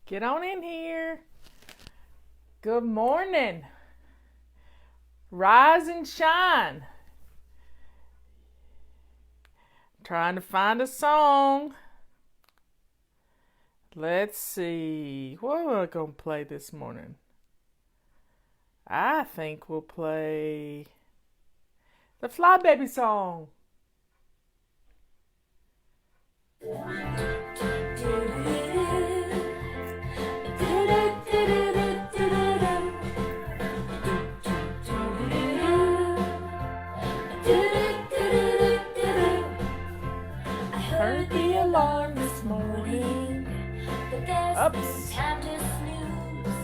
Get on in here. Good morning. Rise and shine. Trying to find a song. Let's see. What am I going to play this morning? I think we'll play the Fly Baby song. Heard the alarm this morning. But there's Oops. time to snooze.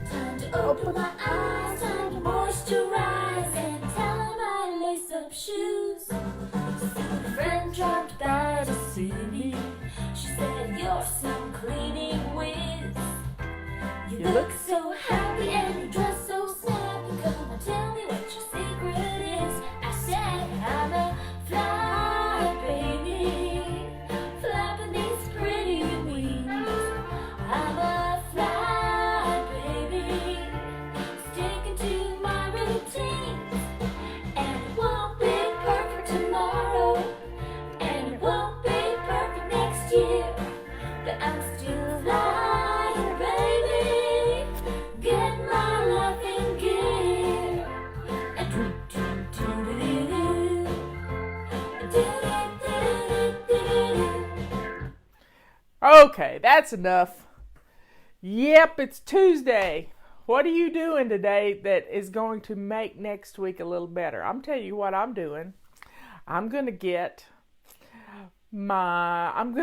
Time to open my eyes. Time to moisturize and tie my lace-up shoes. A friend dropped by to see me. She said, "You're some cleaning whiz. You look so happy and you dress so snappy. Come on, tell me what your secret is." I said, "I'm a fly baby, flapping these pretty wings. I'm a fly baby, sticking to my routines. And it won't be perfect tomorrow, and it won't be perfect next year, but I'm still flying, baby, get my life in gear." And Okay, that's enough. Yep, it's Tuesday. What are you doing today that is going to make next week a little better? I'm telling you what I'm doing. I'm going to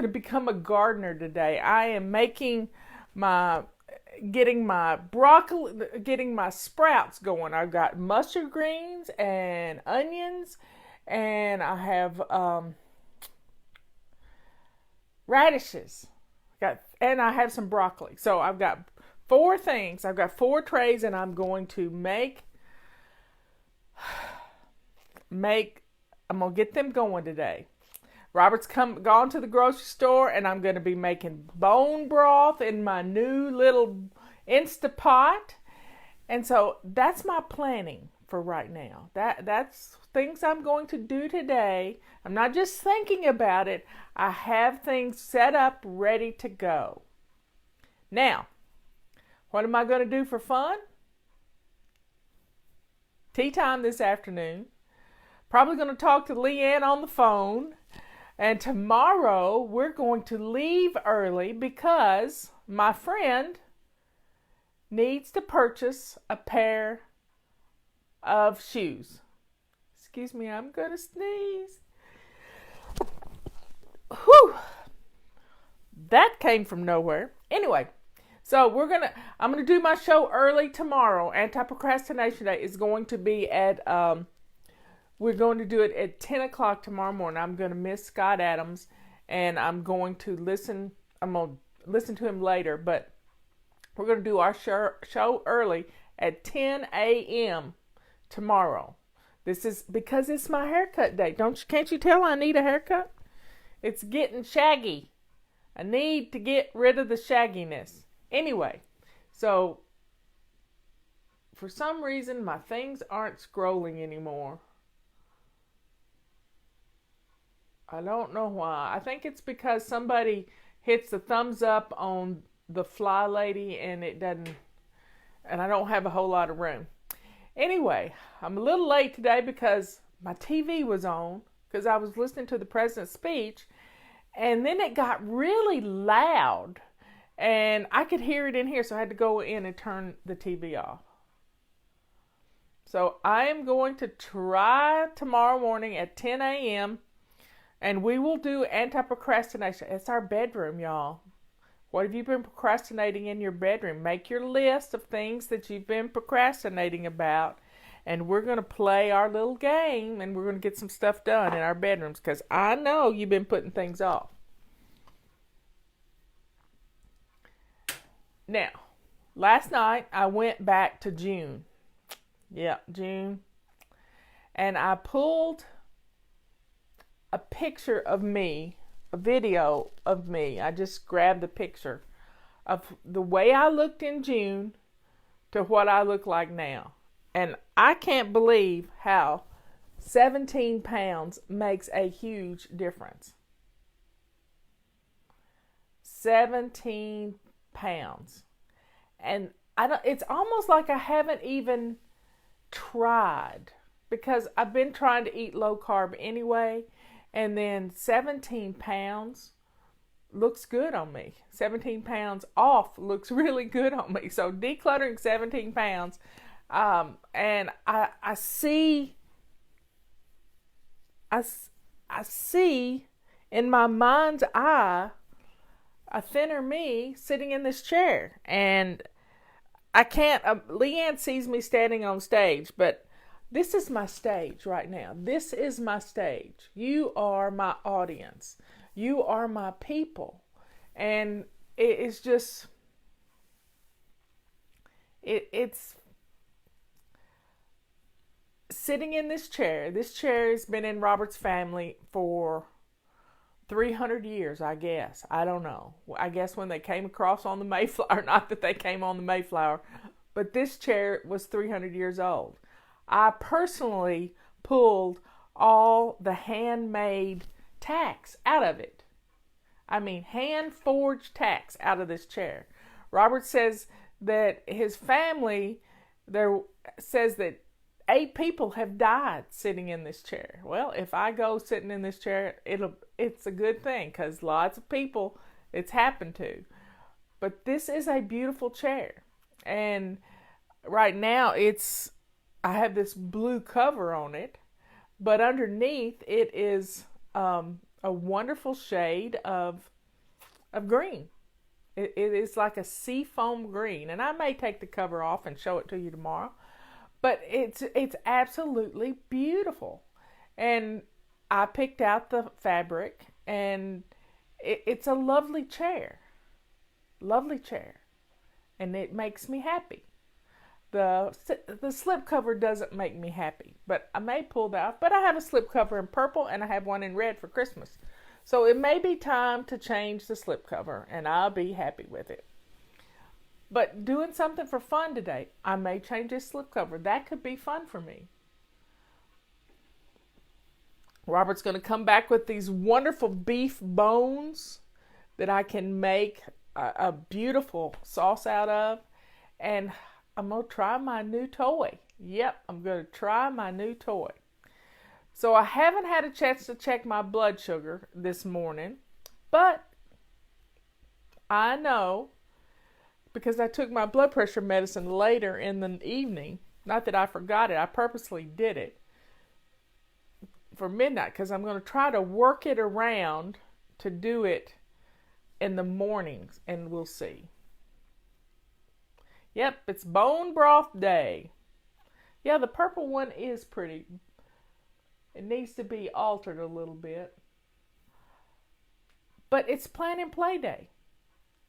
become a gardener today. I am getting my broccoli, getting my sprouts going. I've got mustard greens and onions, and I have radishes. And I have some broccoli. So I've got 4 things. I've got 4 trays, and I'm going to I'm going to get them going today. Robert's gone to the grocery store, and I'm going to be making bone broth in my new little Instapot. And so that's my planning for right now. That's things I'm going to do today. I'm not just thinking about it. I have things set up, ready to go. Now, what am I going to do for fun? Tea time this afternoon. Probably going to talk to Leanne on the phone. And tomorrow we're going to leave early because my friend needs to purchase a pair of shoes. Excuse me, I'm going to sneeze. Whew. That came from nowhere. Anyway, so I'm going to do my show early tomorrow. Anti-Procrastination Day is going to be at we're going to do it at 10 o'clock tomorrow morning. I'm going to miss Scott Adams, and I'm going to listen to him later, but we're going to do our show early at 10 a.m. tomorrow. This is because it's my haircut day. Can't you tell I need a haircut? It's getting shaggy. I need to get rid of the shagginess. Anyway, so for some reason my things aren't scrolling anymore. I don't know why. I think it's because somebody hits the thumbs up on the Fly Lady and I don't have a whole lot of room. Anyway, I'm a little late today because my TV was on because I was listening to the president's speech, and then it got really loud and I could hear it in here, so I had to go in and turn the TV off. So I am going to try tomorrow morning at 10 a.m. and we will do anti-procrastination. It's our bedroom, y'all. What have you been procrastinating in your bedroom? Make your list of things that you've been procrastinating about, and we're going to play our little game, and we're going to get some stuff done in our bedrooms because I know you've been putting things off. Now, last night I went back to June. Yeah, June. And I pulled a picture of me, a video of me. I just grabbed the picture of the way I looked in June to what I look like now. And I can't believe how 17 pounds makes a huge difference. 17 pounds. And it's almost like I haven't even tried, because I've been trying to eat low carb anyway, and then 17 pounds looks good on me. 17 pounds off looks really good on me. So decluttering 17 pounds, and I see in my mind's eye a thinner me sitting in this chair, and I can't. Leanne sees me standing on stage, but this is my stage right now. This is my stage. You are my audience. You are my people. And it's just, it's sitting in this chair. This chair has been in Robert's family for 300 years, I guess. I don't know. I guess when they came across on the Mayflower, not that they came on the Mayflower, but this chair was 300 years old. I personally pulled all the handmade tacks out of it. I mean, hand-forged tacks out of this chair. Robert says that his family says that 8 people have died sitting in this chair. Well, if I go sitting in this chair, it's a good thing, because lots of people it's happened to. But this is a beautiful chair. And right now I have this blue cover on it, but underneath it is a wonderful shade of green. It is like a seafoam green, and I may take the cover off and show it to you tomorrow. But it's absolutely beautiful, and I picked out the fabric, and it's a lovely chair, and it makes me happy. The slipcover doesn't make me happy, but I may pull that off. But I have a slipcover in purple, and I have one in red for Christmas. So it may be time to change the slipcover, and I'll be happy with it. But doing something for fun today, I may change this slipcover. That could be fun for me. Robert's going to come back with these wonderful beef bones that I can make a beautiful sauce out of. And I'm going to try my new toy. Yep, I'm going to try my new toy. So I haven't had a chance to check my blood sugar this morning, but I know, because I took my blood pressure medicine later in the evening. Not that I forgot it. I purposely did it for midnight, because I'm going to try to work it around to do it in the mornings, and we'll see. Yep, it's bone broth day. Yeah, the purple one is pretty. It needs to be altered a little bit. But it's plan and play day.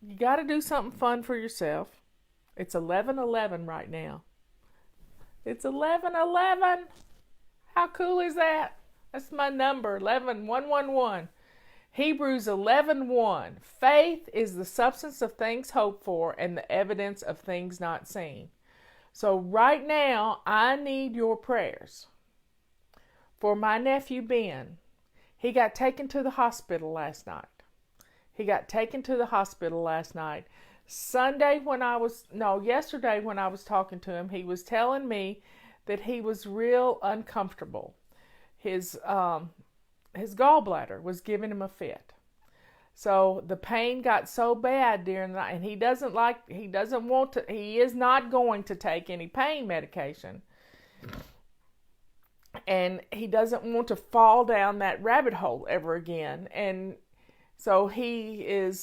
You got to do something fun for yourself. It's 11:11 right now. It's 11:11. How cool is that? That's my number, 11111. Hebrews 11:1. Faith is the substance of things hoped for and the evidence of things not seen. So right now, I need your prayers for my nephew Ben. He got taken to the hospital last night. Yesterday when I was talking to him, he was telling me that he was real uncomfortable. His gallbladder was giving him a fit. So the pain got so bad during the night, and he is not going to take any pain medication. And he doesn't want to fall down that rabbit hole ever again. And so I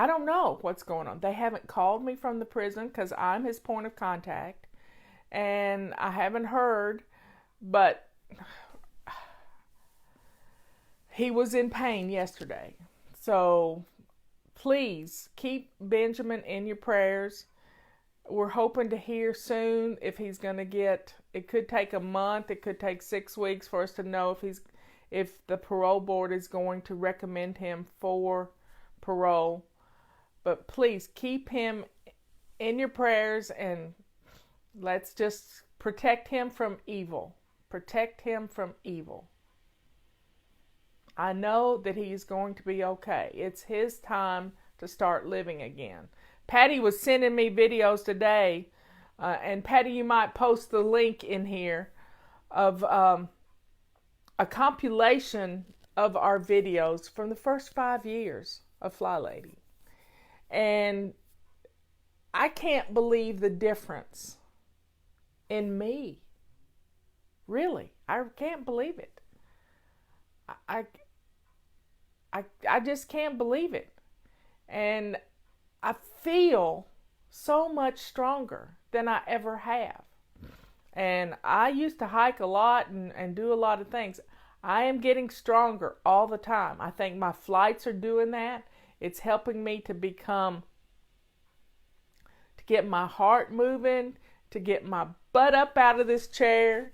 don't know what's going on. They haven't called me from the prison because I'm his point of contact. And I haven't heard, but he was in pain yesterday. So please keep Benjamin in your prayers. We're hoping to hear soon if he's going to get, it could take a month, it could take 6 weeks for us to know if the parole board is going to recommend him for parole. But please keep him in your prayers, and let's just protect him from evil. Protect him from evil. I know that he's going to be okay. It's his time to start living again. Patty was sending me videos today, and Patty, you might post the link in here of a compilation of our videos from the first 5 years of Fly Lady. And I can't believe the difference in me. Really, I can't believe it. I just can't believe it. And I feel so much stronger than I ever have. And I used to hike a lot and do a lot of things. I am getting stronger all the time. I think my flights are doing that. It's helping me to get my heart moving, to get my butt up out of this chair,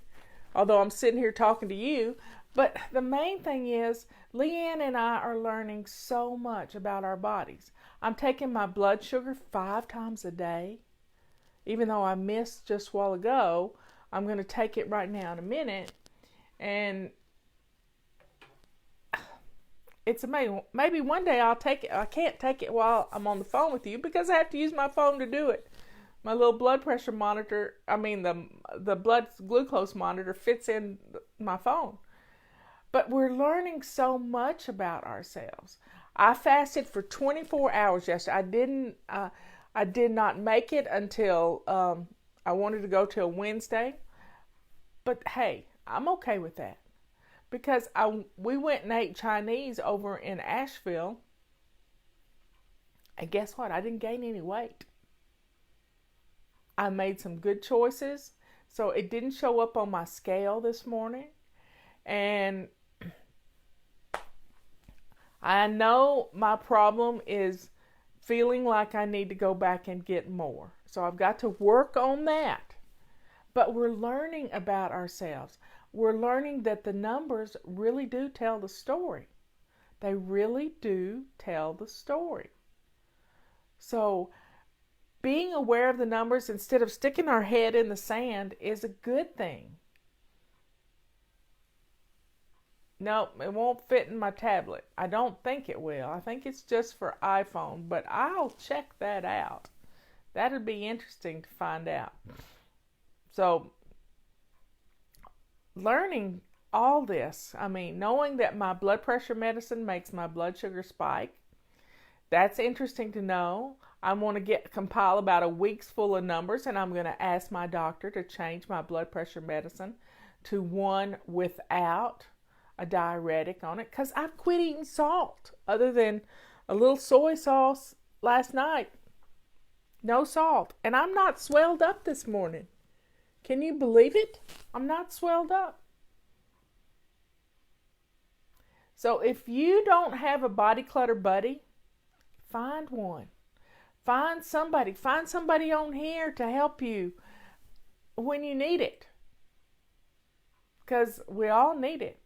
although I'm sitting here talking to you. But the main thing is, Leanne and I are learning so much about our bodies. I'm taking my blood sugar 5 times a day. Even though I missed just a while ago, I'm going to take it right now in a minute. And it's amazing. Maybe one day I'll take it. I can't take it while I'm on the phone with you because I have to use my phone to do it. My little blood pressure monitor, the blood glucose monitor fits in my phone. But we're learning so much about ourselves. I fasted for 24 hours yesterday. I did not make it until I wanted to go till Wednesday. But hey, I'm okay with that. Because we went and ate Chinese over in Asheville. And guess what? I didn't gain any weight. I made some good choices. So it didn't show up on my scale this morning. And I know my problem is feeling like I need to go back and get more. So I've got to work on that. But we're learning about ourselves. We're learning that the numbers really do tell the story. They really do tell the story. So being aware of the numbers instead of sticking our head in the sand is a good thing. No, it won't fit in my tablet. I don't think it will. I think it's just for iPhone, but I'll check that out. That'll be interesting to find out. So, learning all this, knowing that my blood pressure medicine makes my blood sugar spike, that's interesting to know. I want to compile about a week's full of numbers, and I'm going to ask my doctor to change my blood pressure medicine to one without a diuretic on it, because I've quit eating salt other than a little soy sauce last night. No salt. And I'm not swelled up this morning. Can you believe it? I'm not swelled up. So if you don't have a body clutter buddy, find one. Find somebody on here to help you when you need it. Because we all need it.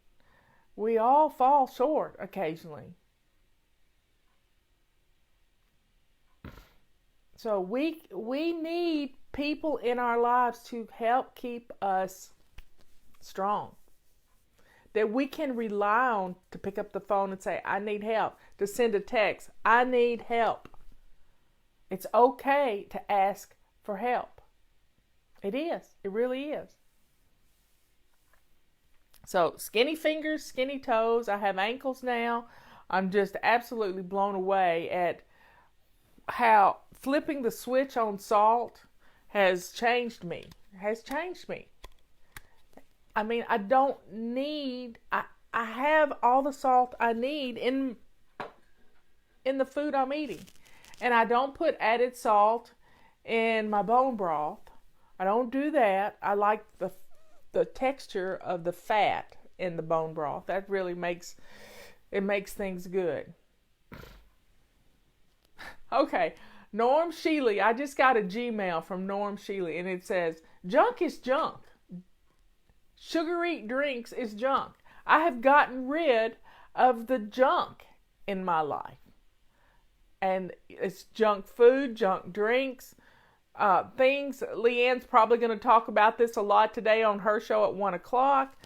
We all fall short occasionally. So we need people in our lives to help keep us strong. That we can rely on to pick up the phone and say, I need help. To send a text, I need help. It's okay to ask for help. It is. It really is. So skinny fingers, skinny toes. I have ankles now. I'm just absolutely blown away at how flipping the switch on salt has changed me. I don't need, I have all the salt I need in the food I'm eating. And I don't put added salt in my bone broth. I don't do that. I like the texture of the fat in the bone broth. That really makes things good. Okay, Norm Sheely. I just got a Gmail from Norm Sheely, and it says, junk is junk. Sugary drinks is junk. I have gotten rid of the junk in my life. And it's junk food, junk drinks, things. Leanne's probably going to talk about this a lot today on her show at 1 o'clock.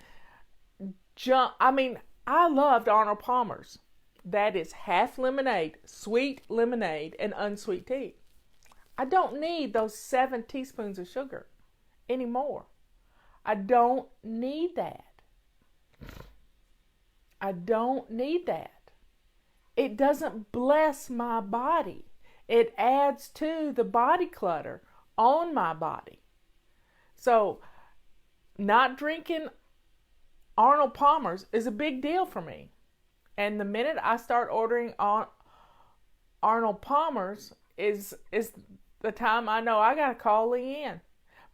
I loved Arnold Palmer's. That is half lemonade, sweet lemonade, and unsweet tea. I don't need those 7 teaspoons of sugar anymore. I don't need that. I don't need that. It doesn't bless my body. It adds to the body clutter on my body. So, not drinking Arnold Palmer's is a big deal for me. And the minute I start ordering on Arnold Palmer's is the time I know I got to call Leanne.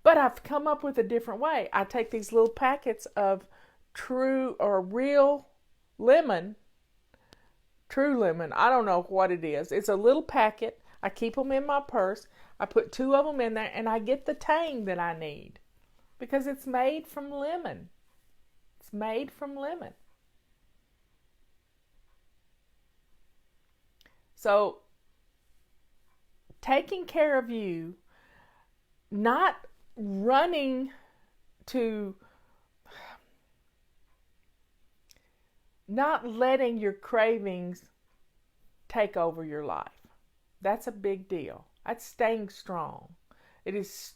But I've come up with a different way. I take these little packets of true or real lemon, true lemon, I don't know what it is. It's a little packet. I keep them in my purse. I put 2 of them in there and I get the tang that I need because it's made from lemon. It's made from lemon. So, taking care of you, not running to, not letting your cravings take over your life. That's a big deal. That's staying strong. It is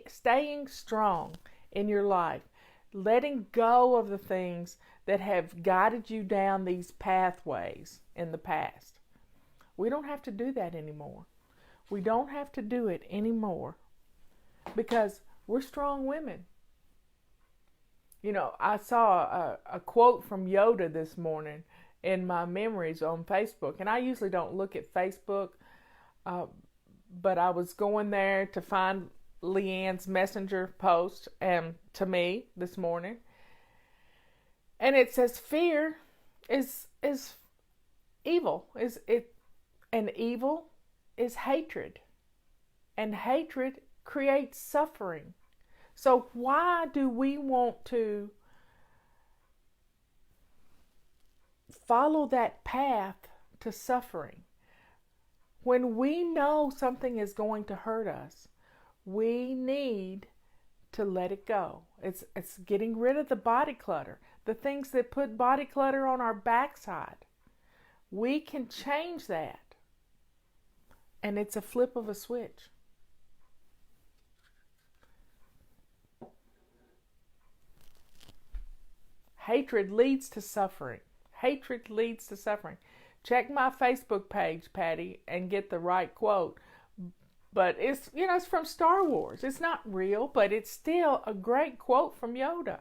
staying strong in your life. Letting go of the things that have guided you down these pathways in the past. We don't have to do that anymore. We don't have to do it anymore because we're strong women. You know, I saw a quote from Yoda this morning in my memories on Facebook, and I usually don't look at Facebook, but I was going there to find Leanne's messenger post to me this morning, and it says fear is evil. And evil is hatred, and hatred creates suffering. So why do we want to follow that path to suffering? When we know something is going to hurt us, we need to let it go. It's getting rid of the body clutter, the things that put body clutter on our backside. We can change that. And it's a flip of a switch. Hatred leads to suffering. Hatred leads to suffering. Check my Facebook page, Patty, and get the right quote. But it's from Star Wars. It's not real, but it's still a great quote from Yoda.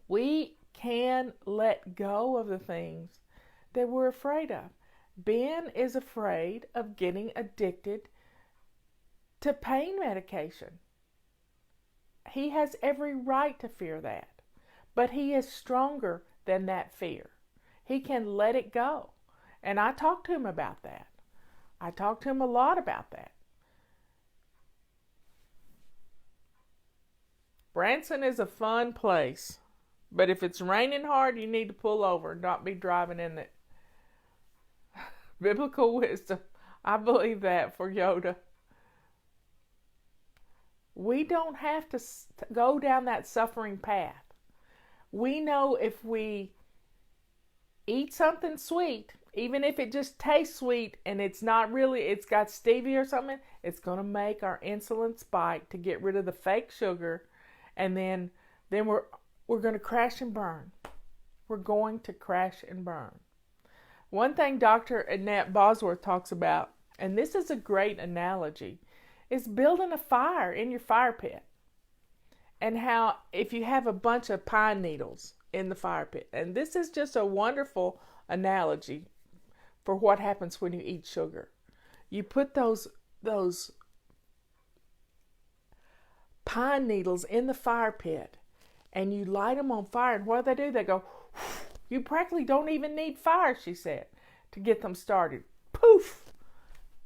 We can let go of the things that we're afraid of. Ben is afraid of getting addicted to pain medication. He has every right to fear that. But he is stronger than that fear. He can let it go. And I talked to him about that. I talked to him a lot about that. Branson is a fun place. But if it's raining hard, you need to pull over and not be driving in it. Biblical wisdom. I believe that for Yoda. We don't have to go down that suffering path. We know if we eat something sweet, even if it just tastes sweet and it's got stevia or something, it's going to make our insulin spike to get rid of the fake sugar, and then we're going to crash and burn. We're going to crash and burn. One thing Dr. Annette Bosworth talks about, and this is a great analogy, is building a fire in your fire pit. And how if you have a bunch of pine needles in the fire pit, and this is just a wonderful analogy for what happens when you eat sugar. You put those pine needles in the fire pit and you light them on fire, and what do? They go, you practically don't even need fire, she said, to get them started. Poof!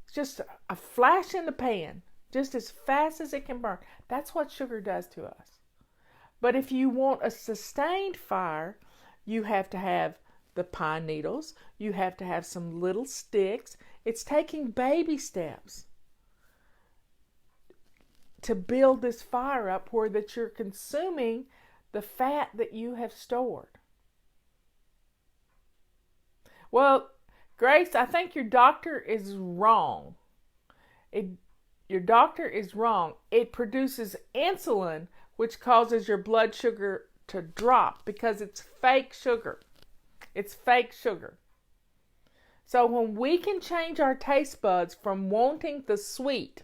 It's just a flash in the pan, just as fast as it can burn. That's what sugar does to us. But if you want a sustained fire, you have to have the pine needles. You have to have some little sticks. It's taking baby steps to build this fire up where that you're consuming the fat that you have stored. Well, Grace, I think your doctor is wrong. Your doctor is wrong. It produces insulin, which causes your blood sugar to drop because it's fake sugar. It's fake sugar. So when we can change our taste buds from wanting the sweet,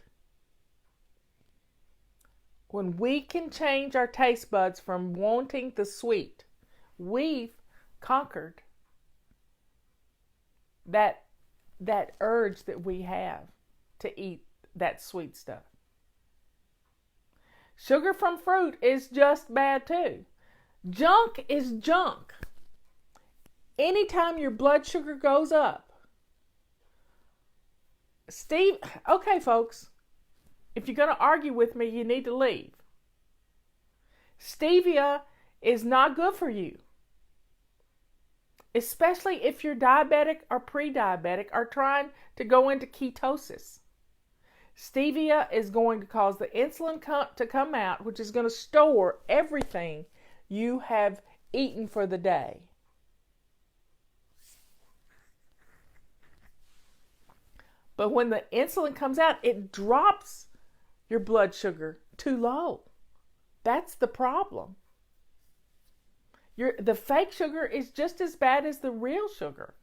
we've conquered that urge that we have to eat that sweet stuff. Sugar from fruit is just bad too. Junk is junk. Anytime your blood sugar goes up, okay folks, if you're going to argue with me, you need to leave. Stevia is not good for you. Especially if you're diabetic or pre-diabetic or trying to go into ketosis. Stevia is going to cause the insulin to come out, which is going to store everything you have eaten for the day. But when the insulin comes out, it drops your blood sugar too low. That's the problem. The fake sugar is just as bad as the real sugar.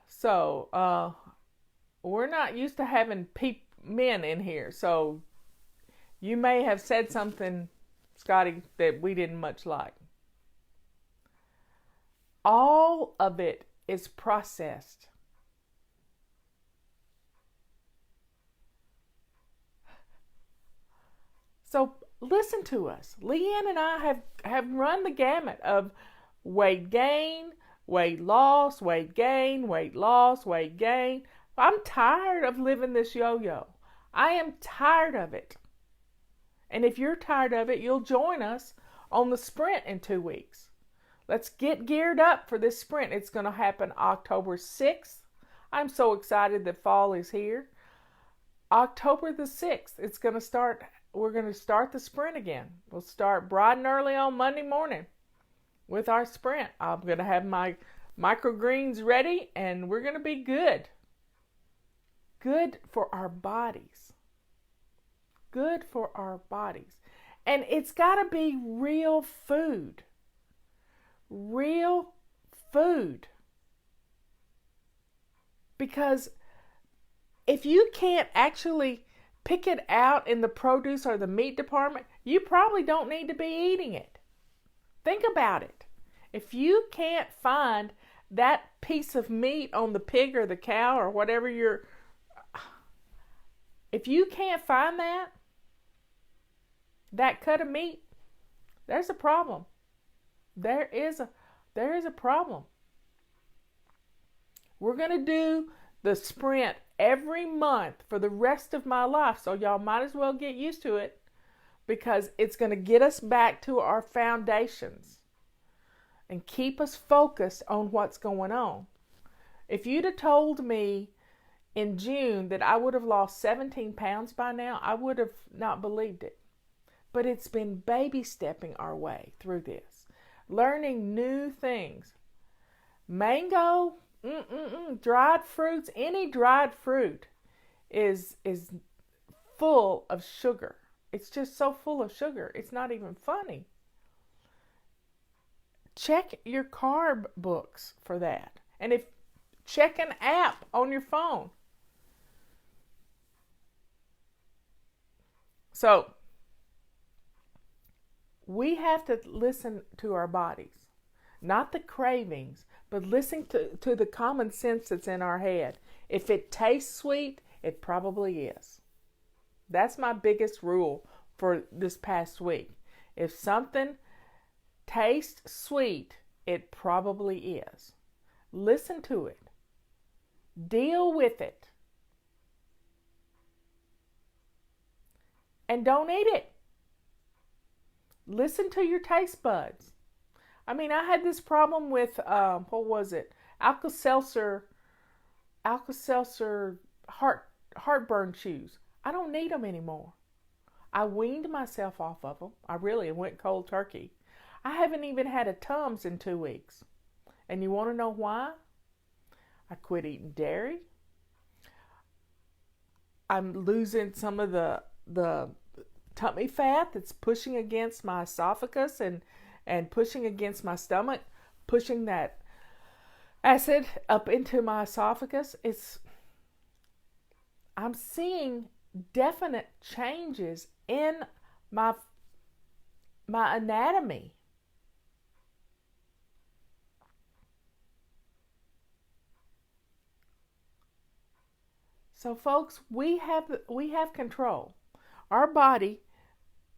So, we're not used to having men in here. So, you may have said something, Scotty, that we didn't much like. All of it is processed. So listen to us. Leanne and I have run the gamut of weight gain, weight loss, weight gain, weight loss, weight gain. I'm tired of living this yo-yo. I am tired of it. And if you're tired of it, you'll join us on the sprint in 2 weeks. Let's get geared up for this sprint. It's going to happen October 6th. I'm so excited that fall is here. October the 6th, it's going to start. We're going to start the sprint again. We'll start bright and early on Monday morning with our sprint. I'm going to have my microgreens ready, and we're going to be good. Good for our bodies. Good for our bodies. And it's got to be real food. Real food. Because if you can't actually pick it out in the produce or the meat department, you probably don't need to be eating it. Think about it. If you can't find that piece of meat on the pig or the cow or whatever if you can't find that cut of meat, there's a problem. There is a problem. We're going to do the sprint every month for the rest of my life, so y'all might as well get used to it, because it's going to get us back to our foundations and keep us focused on what's going on. If you'd have told me in June that I would have lost 17 pounds by now, I would have not believed it. But it's been baby stepping our way through this, learning new things. Mango, dried fruits, any dried fruit is full of sugar. It's just so full of sugar. It's not even funny. Check your carb books for that. And check an app on your phone. So, we have to listen to our bodies. Not the cravings, but listen to the common sense that's in our head. If it tastes sweet, it probably is. That's my biggest rule for this past week. If something tastes sweet, it probably is. Listen to it. Deal with it. and don't eat it. Listen to your taste buds. I mean, I had this problem with, what was it? Alka-Seltzer heartburn chews. I don't need them anymore. I weaned myself off of them. I really went cold turkey. I haven't even had a Tums in 2 weeks. And you want to know why? I quit eating dairy. I'm losing some of the tummy fat that's pushing against my esophagus and pushing against my stomach, pushing that acid up into my esophagus. I'm seeing definite changes in my anatomy. So folks, we have control. Our body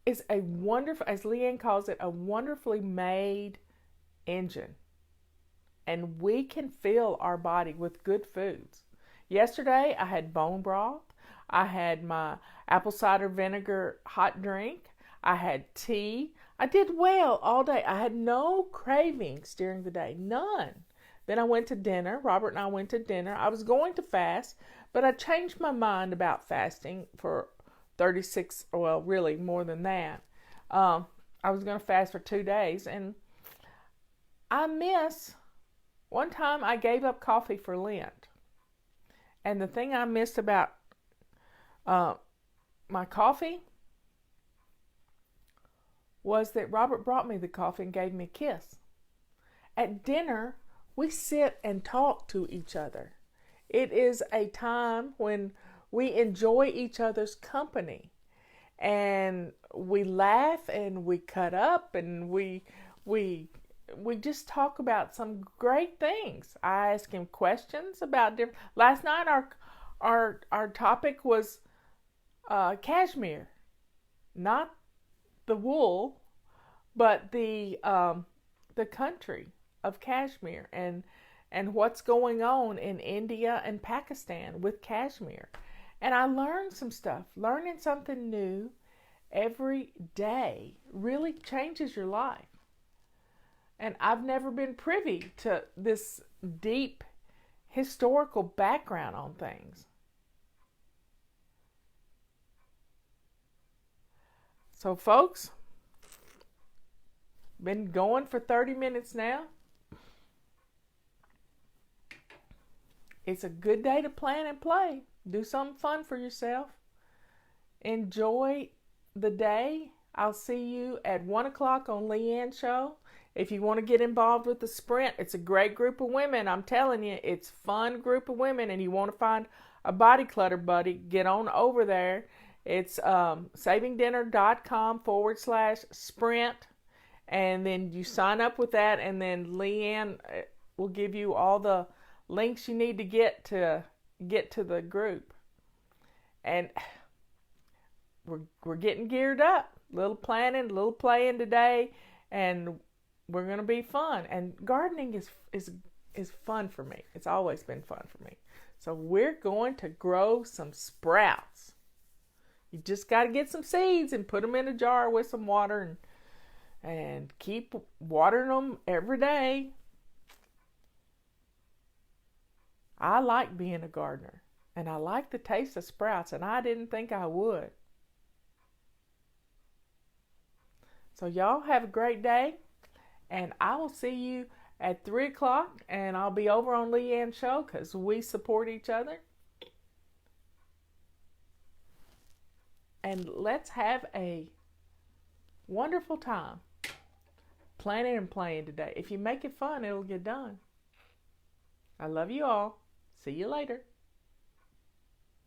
is a wonderful, as Leanne calls it, a wonderfully made engine. And we can fill our body with good foods. Yesterday, I had bone broth. I had my apple cider vinegar hot drink. I had tea. I did well all day. I had no cravings during the day. None. Then I went to dinner. Robert and I went to dinner. I was going to fast, but I changed my mind about fasting for 36, well, really more than that. I was going to fast for 2 days, and one time I gave up coffee for Lent. And the thing I missed about my coffee was that Robert brought me the coffee and gave me a kiss. At dinner, we sit and talk to each other. It is a time when we enjoy each other's company, and we laugh and we cut up and we just talk about some great things. I ask him questions about different. Last night our topic was cashmere, not the wool, but the country of Kashmir and what's going on in India and Pakistan with Kashmir. And I learned some stuff. Learning something new every day really changes your life. And I've never been privy to this deep historical background on things. So folks, been going for 30 minutes now. It's a good day to plan and play. Do something fun for yourself. Enjoy the day. I'll see you at 1 o'clock on Leanne's show. If you want to get involved with the sprint, it's a great group of women. I'm telling you, it's a fun group of women, and you want to find a body clutter buddy, get on over there. It's savingdinner.com/sprint, and then you sign up with that, and then Leanne will give you all the links you need to get to the group. And we're getting geared up. Little planning, little playing today, and we're going to be fun. And gardening is fun for me. It's always been fun for me. So we're going to grow some sprouts. You just got to get some seeds and put them in a jar with some water and keep watering them every day. I like being a gardener, and I like the taste of sprouts, and I didn't think I would. So y'all have a great day, and I will see you at 3 o'clock, and I'll be over on Leanne's show because we support each other. And let's have a wonderful time planning and playing today. If you make it fun, it'll get done. I love you all. See you later.